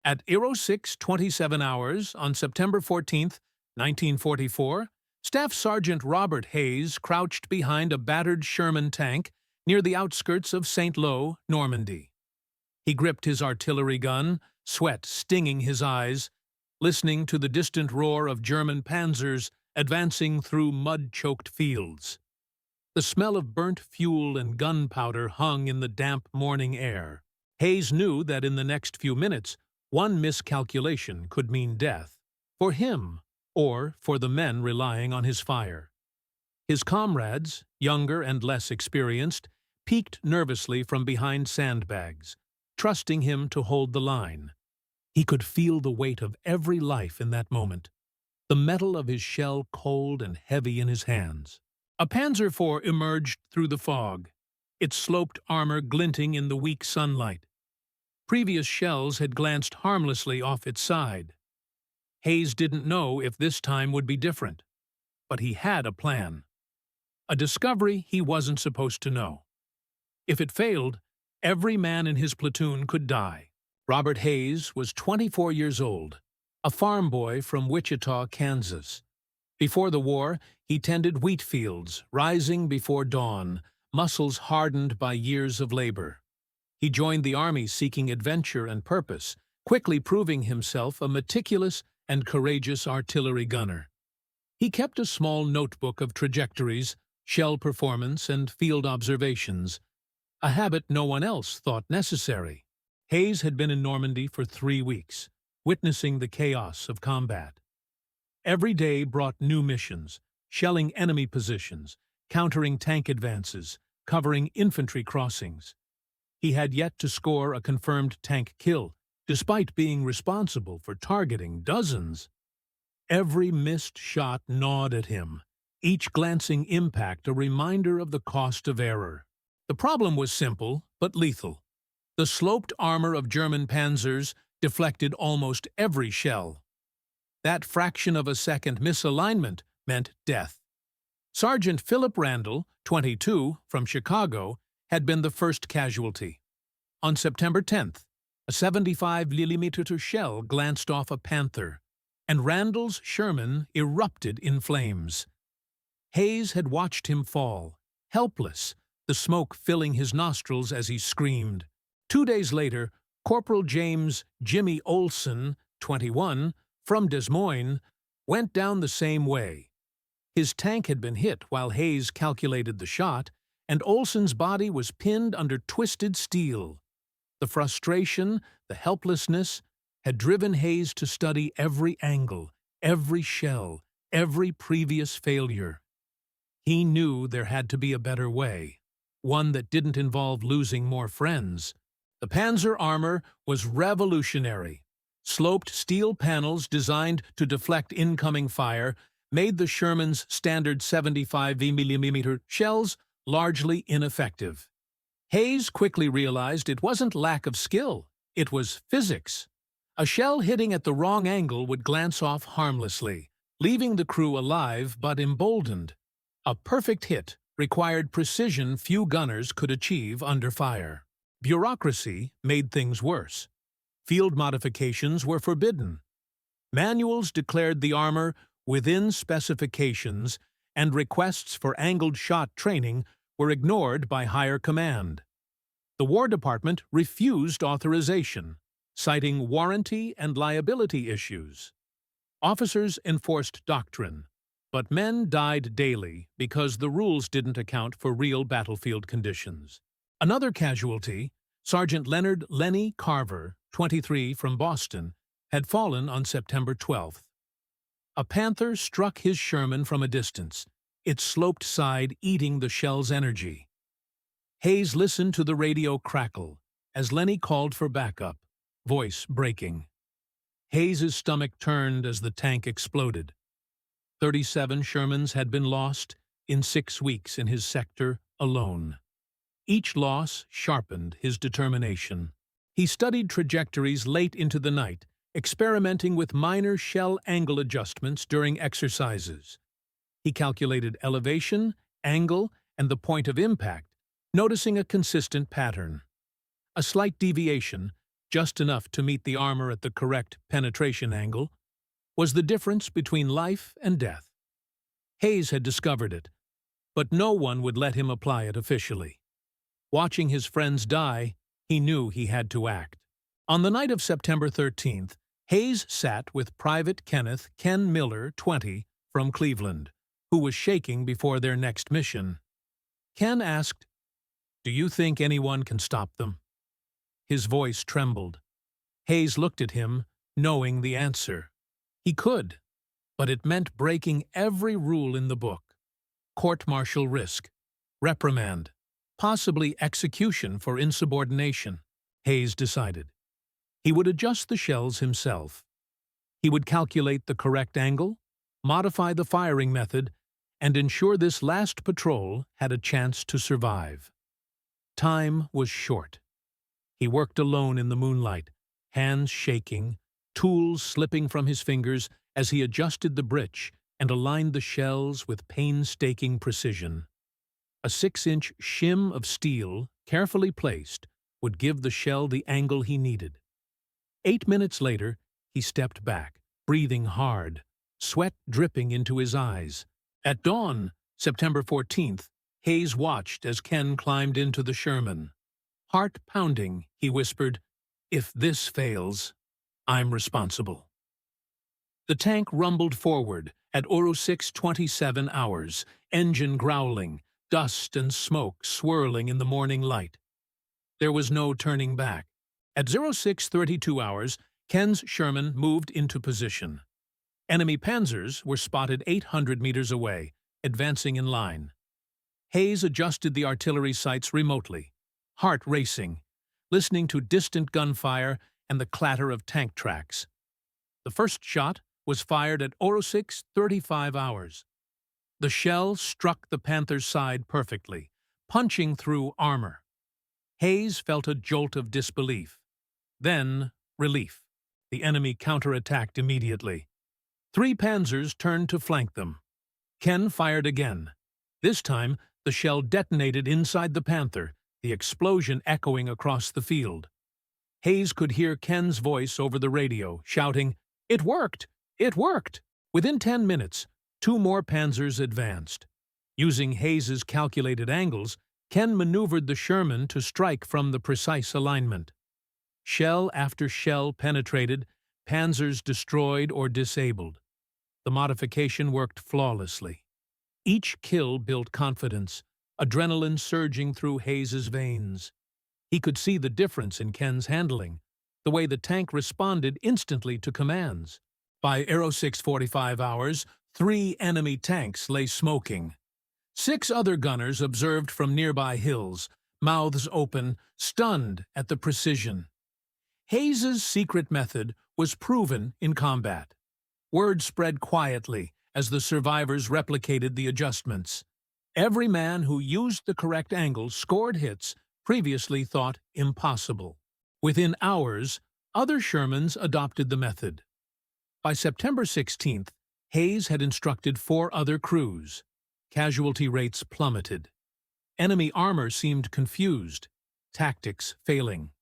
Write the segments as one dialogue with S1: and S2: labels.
S1: At 06:27 hours on September 14, 1944, Staff Sergeant Robert Hayes crouched behind a battered Sherman tank near the outskirts of St. Lo, Normandy. He gripped his artillery gun, sweat stinging his eyes, listening to the distant roar of German Panzers advancing through mud-choked fields. The smell of burnt fuel and gunpowder hung in the damp morning air. Hayes knew that in the next few minutes, one miscalculation could mean death, for him or for the men relying on his fire. His comrades, younger and less experienced, peeked nervously from behind sandbags, trusting him to hold the line. He could feel the weight of every life in that moment, the metal of his shell cold and heavy in his hands. A Panzer IV emerged through the fog, its sloped armor glinting in the weak sunlight. Previous shells had glanced harmlessly off its side. Hayes didn't know if this time would be different, but he had a plan. A discovery he wasn't supposed to know. If it failed, every man in his platoon could die. Robert Hayes was 24 years old, a farm boy from Wichita, Kansas. Before the war, he tended wheat fields, rising before dawn, muscles hardened by years of labor. He joined the army seeking adventure and purpose, quickly proving himself a meticulous and courageous artillery gunner. He kept a small notebook of trajectories, shell performance, and field observations, a habit no one else thought necessary. Hayes had been in Normandy for 3 weeks, witnessing the chaos of combat. Every day brought new missions, shelling enemy positions, countering tank advances, covering infantry crossings. He had yet to score a confirmed tank kill, despite being responsible for targeting dozens. Every missed shot gnawed at him, each glancing impact a reminder of the cost of error. The problem was simple, but lethal. The sloped armor of German Panzers deflected almost every shell. That fraction of a second misalignment meant death. Sergeant Philip Randall, 22, from Chicago, had been the first casualty. On September 10th, a 75mm shell glanced off a Panther, and Randall's Sherman erupted in flames. Hayes had watched him fall, helpless, the smoke filling his nostrils as he screamed. 2 days later, Corporal James "Jimmy" Olson, 21, from Des Moines, went down the same way. His tank had been hit while Hayes calculated the shot, and Olson's body was pinned under twisted steel. The frustration, the helplessness, had driven Hayes to study every angle, every shell, every previous failure. He knew there had to be a better way, one that didn't involve losing more friends. The Panzer armor was revolutionary. Sloped steel panels designed to deflect incoming fire made the Sherman's standard 75mm shells largely ineffective. Hayes quickly realized it wasn't lack of skill, it was physics. A shell hitting at the wrong angle would glance off harmlessly, leaving the crew alive but emboldened. A perfect hit required precision few gunners could achieve under fire. Bureaucracy made things worse. Field modifications were forbidden. Manuals declared the armor within specifications, and requests for angled shot training were ignored by higher command. The War Department refused authorization, citing warranty and liability issues. Officers enforced doctrine, but men died daily because the rules didn't account for real battlefield conditions. Another casualty, Sergeant Leonard "Lenny" Carver, 23, from Boston, had fallen on September 12th. A Panther struck his Sherman from a distance, its sloped side eating the shell's energy. Hayes listened to the radio crackle as Lenny called for backup, voice breaking. Hayes's stomach turned as the tank exploded. 37 Shermans had been lost in 6 weeks in his sector alone. Each loss sharpened his determination. He studied trajectories late into the night, experimenting with minor shell angle adjustments during exercises. He calculated elevation, angle, and the point of impact, noticing a consistent pattern. A slight deviation, just enough to meet the armor at the correct penetration angle, was the difference between life and death. Hayes had discovered it, but no one would let him apply it officially. Watching his friends die, he knew he had to act. On the night of September 13th, Hayes sat with Private Kenneth Ken Miller, 20, from Cleveland, who was shaking before their next mission. Ken asked, "Do you think anyone can stop them?" His voice trembled. Hayes looked at him, knowing the answer. He could, but it meant breaking every rule in the book. Court-martial risk, reprimand, possibly execution for insubordination, Hayes decided. He would adjust the shells himself. He would calculate the correct angle, modify the firing method, and ensure this last patrol had a chance to survive. Time was short. He worked alone in the moonlight, hands shaking, tools slipping from his fingers as he adjusted the breech and aligned the shells with painstaking precision. A 6-inch shim of steel, carefully placed, would give the shell the angle he needed. 8 minutes later, he stepped back, breathing hard, sweat dripping into his eyes. At dawn, September 14th, Hayes watched as Ken climbed into the Sherman. Heart pounding, he whispered, "If this fails, I'm responsible." The tank rumbled forward at 06:27 hours, engine growling, dust and smoke swirling in the morning light. There was no turning back. At 06:32 hours, Ken's Sherman moved into position. Enemy Panzers were spotted 800 meters away, advancing in line. Hayes adjusted the artillery sights remotely, heart racing, listening to distant gunfire and the clatter of tank tracks. The first shot was fired at 06:35 hours. The shell struck the Panther's side perfectly, punching through armor. Hayes felt a jolt of disbelief. Then, relief. The enemy counterattacked immediately. 3 Panzers turned to flank them. Ken fired again. This time, the shell detonated inside the Panther, the explosion echoing across the field. Hayes could hear Ken's voice over the radio, shouting, "It worked! It worked!" Within 10 minutes, 2 more Panzers advanced. Using Hayes's calculated angles, Ken maneuvered the Sherman to strike from the precise alignment. Shell after shell penetrated, Panzers destroyed or disabled. The modification worked flawlessly. Each kill built confidence, adrenaline surging through Hayes's veins. He could see the difference in Ken's handling, the way the tank responded instantly to commands. By 06:45 hours, 3 enemy tanks lay smoking. 6 other gunners observed from nearby hills, mouths open, stunned at the precision. Hayes's secret method was proven in combat. Word spread quietly as the survivors replicated the adjustments. Every man who used the correct angle scored hits previously thought impossible. Within hours, other Shermans adopted the method. By September 16th, Hayes had instructed 4 other crews. Casualty rates plummeted. Enemy armor seemed confused, tactics failing.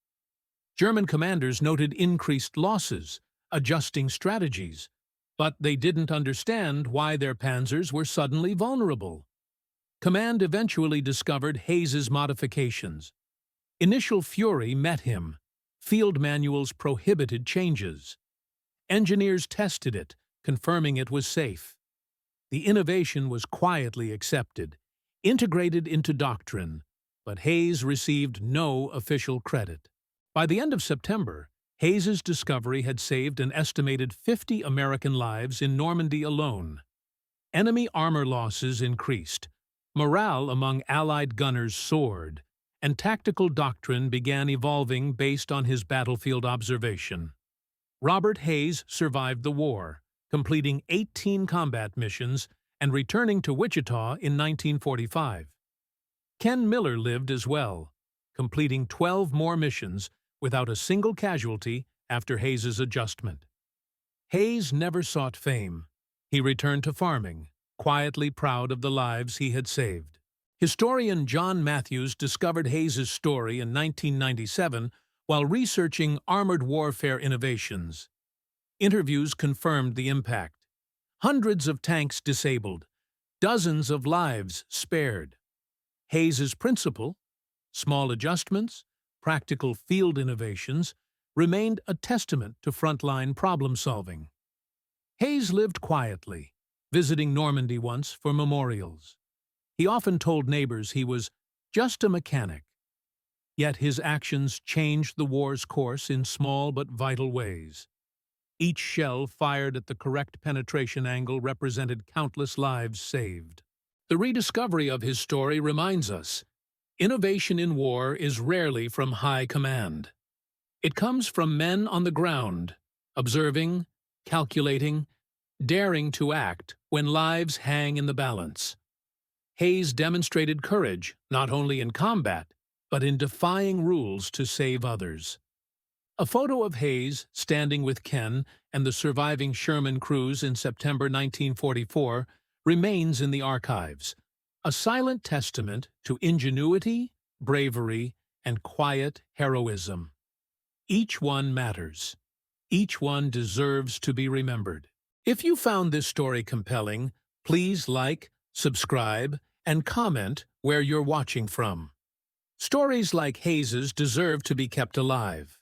S1: German commanders noted increased losses, adjusting strategies, but they didn't understand why their panzers were suddenly vulnerable. Command eventually discovered Hayes's modifications. Initial fury met him. Field manuals prohibited changes. Engineers tested it, confirming it was safe. The innovation was quietly accepted, integrated into doctrine, but Hayes received no official credit. By the end of September, Hayes's discovery had saved an estimated 50 American lives in Normandy alone. Enemy armor losses increased, morale among Allied gunners soared, and tactical doctrine began evolving based on his battlefield observation. Robert Hayes survived the war, completing 18 combat missions and returning to Wichita in 1945. Ken Miller lived as well, completing 12 more missions without a single casualty after Hayes's adjustment. Hayes never sought fame. He returned to farming, quietly proud of the lives he had saved. Historian John Matthews discovered Hayes's story in 1997 while researching armored warfare innovations. Interviews confirmed the impact. Hundreds of tanks disabled, dozens of lives spared. Hayes's principle, small adjustments, practical field innovations, remained a testament to frontline problem-solving. Hayes lived quietly, visiting Normandy once for memorials. He often told neighbors he was just a mechanic. Yet his actions changed the war's course in small but vital ways. Each shell fired at the correct penetration angle represented countless lives saved. The rediscovery of his story reminds us, innovation in war is rarely from high command. It comes from men on the ground, observing, calculating, daring to act when lives hang in the balance. Hayes demonstrated courage not only in combat, but in defying rules to save others. A photo of Hayes standing with Ken and the surviving Sherman crews in September 1944 remains in the archives, a silent testament to ingenuity, bravery, and quiet heroism. Each one matters. Each one deserves to be remembered. If you found this story compelling, please like, subscribe, and comment where you're watching from. Stories like Hayes's deserve to be kept alive.